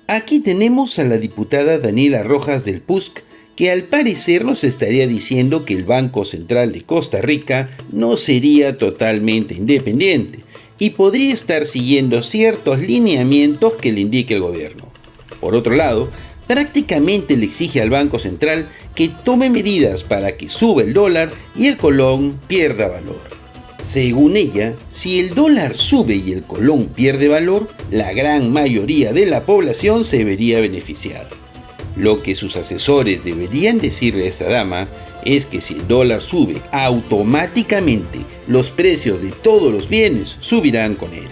Aquí tenemos a la diputada Daniela Rojas del PUSC, que al parecer nos estaría diciendo que el Banco Central de Costa Rica no sería totalmente independiente y podría estar siguiendo ciertos lineamientos que le indique el gobierno. Por otro lado, prácticamente le exige al Banco Central que tome medidas para que suba el dólar y el colón pierda valor. Según ella, si el dólar sube y el colón pierde valor, la gran mayoría de la población se vería beneficiada. Lo que sus asesores deberían decirle a esta dama es que si el dólar sube, automáticamente los precios de todos los bienes subirán con él.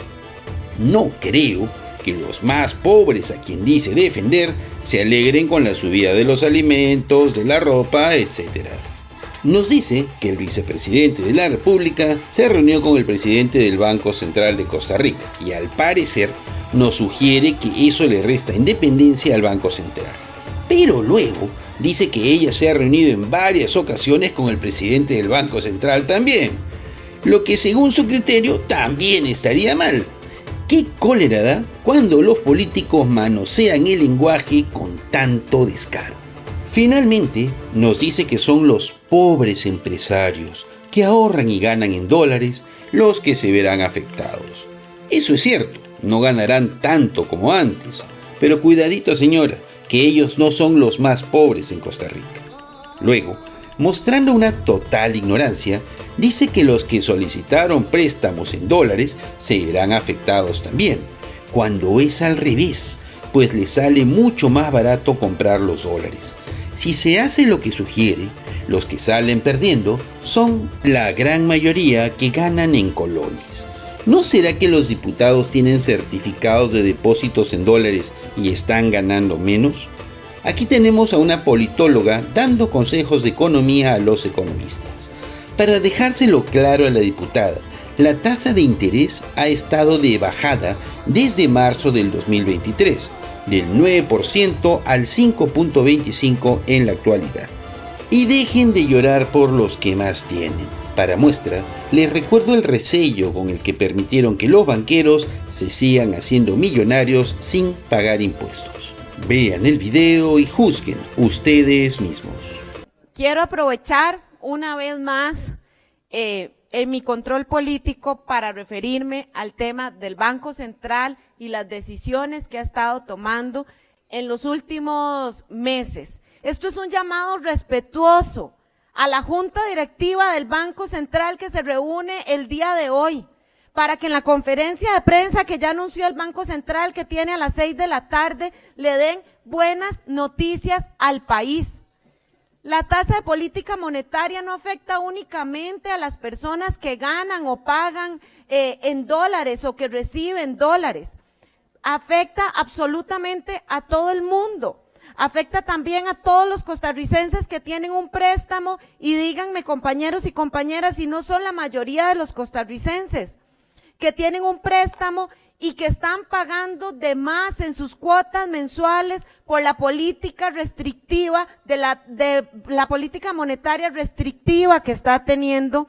No creo que los más pobres, a quien dice defender, se alegren con la subida de los alimentos, de la ropa, etc. Nos dice que el vicepresidente de la República se reunió con el presidente del Banco Central de Costa Rica y al parecer nos sugiere que eso le resta independencia al Banco Central. Pero luego dice que ella se ha reunido en varias ocasiones con el presidente del Banco Central también, lo que según su criterio también estaría mal. ¿Qué cólera da cuando los políticos manosean el lenguaje con tanto descaro? Finalmente, nos dice que son los pobres empresarios que ahorran y ganan en dólares los que se verán afectados. Eso es cierto, no ganarán tanto como antes, pero cuidadito señora, que ellos no son los más pobres en Costa Rica. Luego, mostrando una total ignorancia, dice que los que solicitaron préstamos en dólares se verán afectados también, cuando es al revés, pues les sale mucho más barato comprar los dólares. Si se hace lo que sugiere, los que salen perdiendo son la gran mayoría que ganan en colones. ¿No será que los diputados tienen certificados de depósitos en dólares y están ganando menos? Aquí tenemos a una politóloga dando consejos de economía a los economistas. Para dejárselo claro a la diputada, la tasa de interés ha estado de bajada desde marzo del 2023, del 9% al 5.25% en la actualidad. Y dejen de llorar por los que más tienen. Para muestra, les recuerdo el resello con el que permitieron que los banqueros se sigan haciendo millonarios sin pagar impuestos. Vean el video y juzguen ustedes mismos. Quiero aprovechar una vez más en mi control político para referirme al tema del Banco Central y las decisiones que ha estado tomando en los últimos meses. Esto es un llamado respetuoso a la Junta Directiva del Banco Central que se reúne el día de hoy, para que en la conferencia de prensa que ya anunció el Banco Central, que tiene a las 6 de la tarde, le den buenas noticias al país. La tasa de política monetaria no afecta únicamente a las personas que ganan o pagan en dólares o que reciben dólares. Afecta absolutamente a todo el mundo. Afecta también a todos los costarricenses que tienen un préstamo y díganme, compañeros y compañeras, si no son la mayoría de los costarricenses que tienen un préstamo y que están pagando de más en sus cuotas mensuales por la política restrictiva, de la política monetaria restrictiva que está teniendo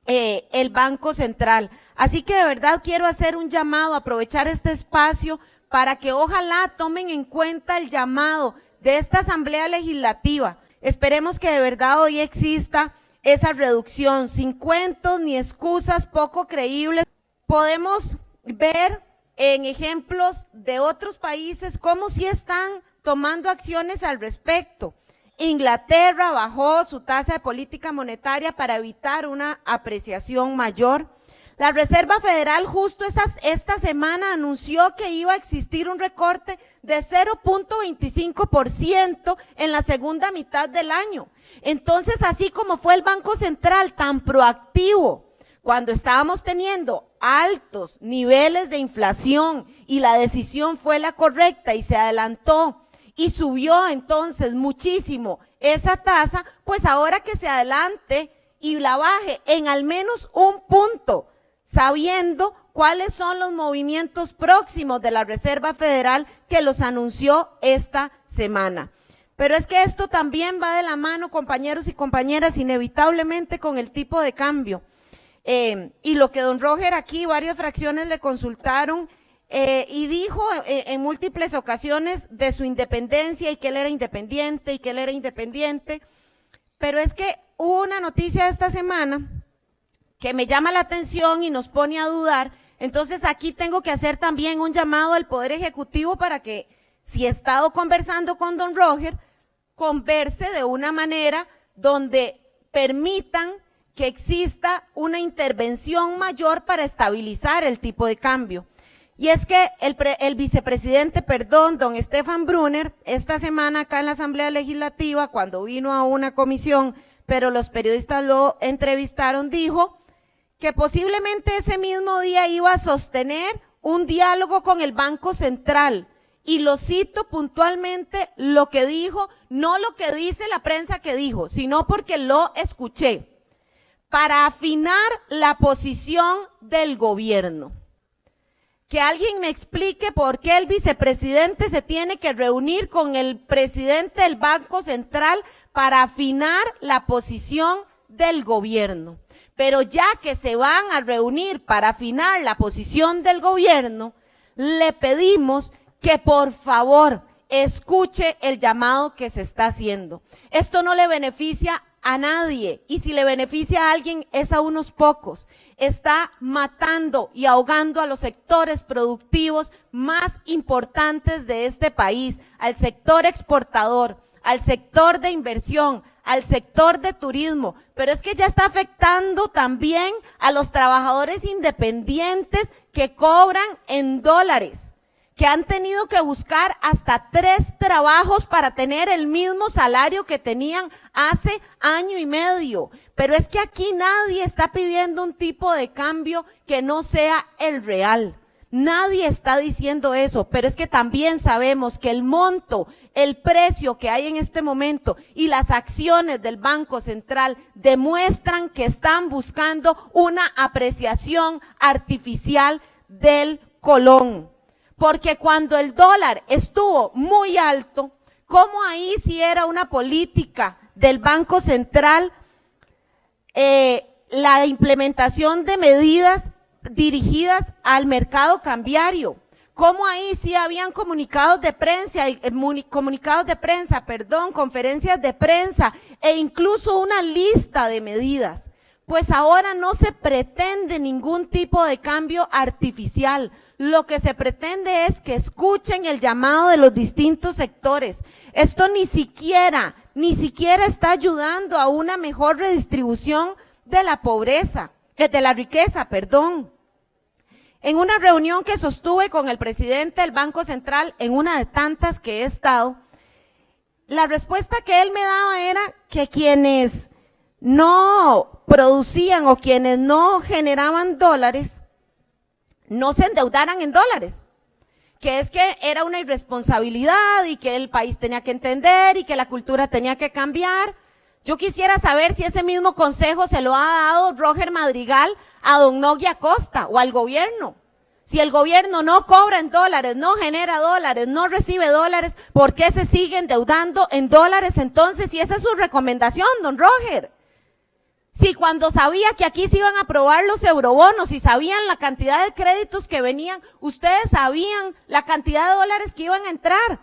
el Banco Central. Así que de verdad quiero hacer un llamado, aprovechar este espacio para que ojalá tomen en cuenta el llamado de esta Asamblea Legislativa. Esperemos que de verdad hoy exista esa reducción, sin cuentos ni excusas poco creíbles. Podemos ver en ejemplos de otros países cómo sí están tomando acciones al respecto. Inglaterra bajó su tasa de política monetaria para evitar una apreciación mayor. La Reserva Federal justo esta semana anunció que iba a existir un recorte de 0.25% en la segunda mitad del año. Entonces, así como fue el Banco Central tan proactivo cuando estábamos teniendo altos niveles de inflación y la decisión fue la correcta y se adelantó y subió entonces muchísimo esa tasa, pues ahora que se adelante y la baje en al menos un punto, sabiendo cuáles son los movimientos próximos de la Reserva Federal que los anunció esta semana. Pero es que esto también va de la mano, compañeros y compañeras, inevitablemente con el tipo de cambio. Y lo que don Roger aquí, varias fracciones le consultaron, y dijo en múltiples ocasiones de su independencia y que él era independiente y que él era independiente, pero es que hubo una noticia esta semana que me llama la atención y nos pone a dudar. Entonces aquí tengo que hacer también un llamado al Poder Ejecutivo para que, si he estado conversando con don Roger, converse de una manera donde permitan que exista una intervención mayor para estabilizar el tipo de cambio. Y es que el vicepresidente, don Stefan Brunner, esta semana acá en la Asamblea Legislativa, cuando vino a una comisión, pero los periodistas lo entrevistaron, dijo que posiblemente ese mismo día iba a sostener un diálogo con el Banco Central. Y lo cito puntualmente lo que dijo, no lo que dice la prensa que dijo, sino porque lo escuché, para afinar la posición del gobierno. Que alguien me explique por qué el vicepresidente se tiene que reunir con el presidente del Banco Central para afinar la posición del gobierno. Pero ya que se van a reunir para afinar la posición del gobierno, le pedimos que por favor escuche el llamado que se está haciendo. Esto no le beneficia a nadie, y si le beneficia a alguien es a unos pocos. Está matando y ahogando a los sectores productivos más importantes de este país, al sector exportador, al sector de inversión, al sector de turismo, pero es que ya está afectando también a los trabajadores independientes que cobran en dólares, que han tenido que buscar hasta 3 trabajos para tener el mismo salario que tenían hace año y medio. Pero es que aquí nadie está pidiendo un tipo de cambio que no sea el real. Nadie está diciendo eso, pero es que también sabemos que el monto, el precio que hay en este momento y las acciones del Banco Central demuestran que están buscando una apreciación artificial del colón. Porque cuando el dólar estuvo muy alto, ¿cómo ahí sí era una política del Banco Central la implementación de medidas dirigidas al mercado cambiario? ¿Cómo ahí sí habían conferencias de prensa e incluso una lista de medidas? Pues ahora no se pretende ningún tipo de cambio artificial. Lo que se pretende es que escuchen el llamado de los distintos sectores. Esto ni siquiera está ayudando a una mejor redistribución de la riqueza. En una reunión que sostuve con el presidente del Banco Central, en una de tantas que he estado, la respuesta que él me daba era que quienes no producían o quienes no generaban dólares, no se endeudaran en dólares, que es que era una irresponsabilidad y que el país tenía que entender y que la cultura tenía que cambiar. Yo quisiera saber si ese mismo consejo se lo ha dado Roger Madrigal a don Nogui Acosta o al gobierno. Si el gobierno no cobra en dólares, no genera dólares, no recibe dólares, ¿por qué se sigue endeudando en dólares entonces? Si esa es su recomendación, don Roger. Si cuando sabía que aquí se iban a aprobar los eurobonos y sabían la cantidad de créditos que venían, ustedes sabían la cantidad de dólares que iban a entrar.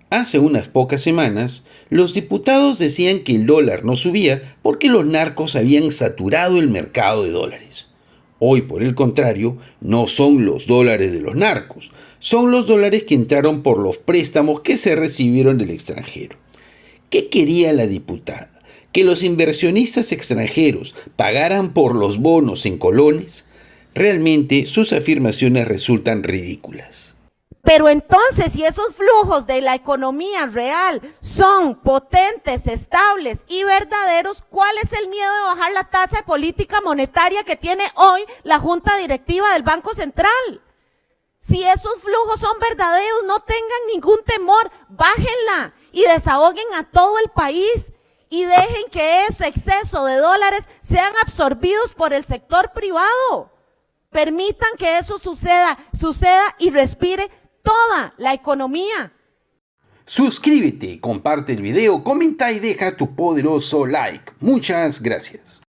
Hace unas pocas semanas, los diputados decían que el dólar no subía porque los narcos habían saturado el mercado de dólares. Hoy, por el contrario, no son los dólares de los narcos, son los dólares que entraron por los préstamos que se recibieron del extranjero. ¿Qué quería la diputada? ¿Que los inversionistas extranjeros pagaran por los bonos en colones? Realmente sus afirmaciones resultan ridículas. Pero entonces, si esos flujos de la economía real son potentes, estables y verdaderos, ¿cuál es el miedo de bajar la tasa de política monetaria que tiene hoy la Junta Directiva del Banco Central? Si esos flujos son verdaderos, no tengan ningún temor, bájenla y desahoguen a todo el país y dejen que ese exceso de dólares sean absorbidos por el sector privado. Permitan que eso suceda y respire toda la economía. Suscríbete, comparte el video, comenta y deja tu poderoso like. Muchas gracias.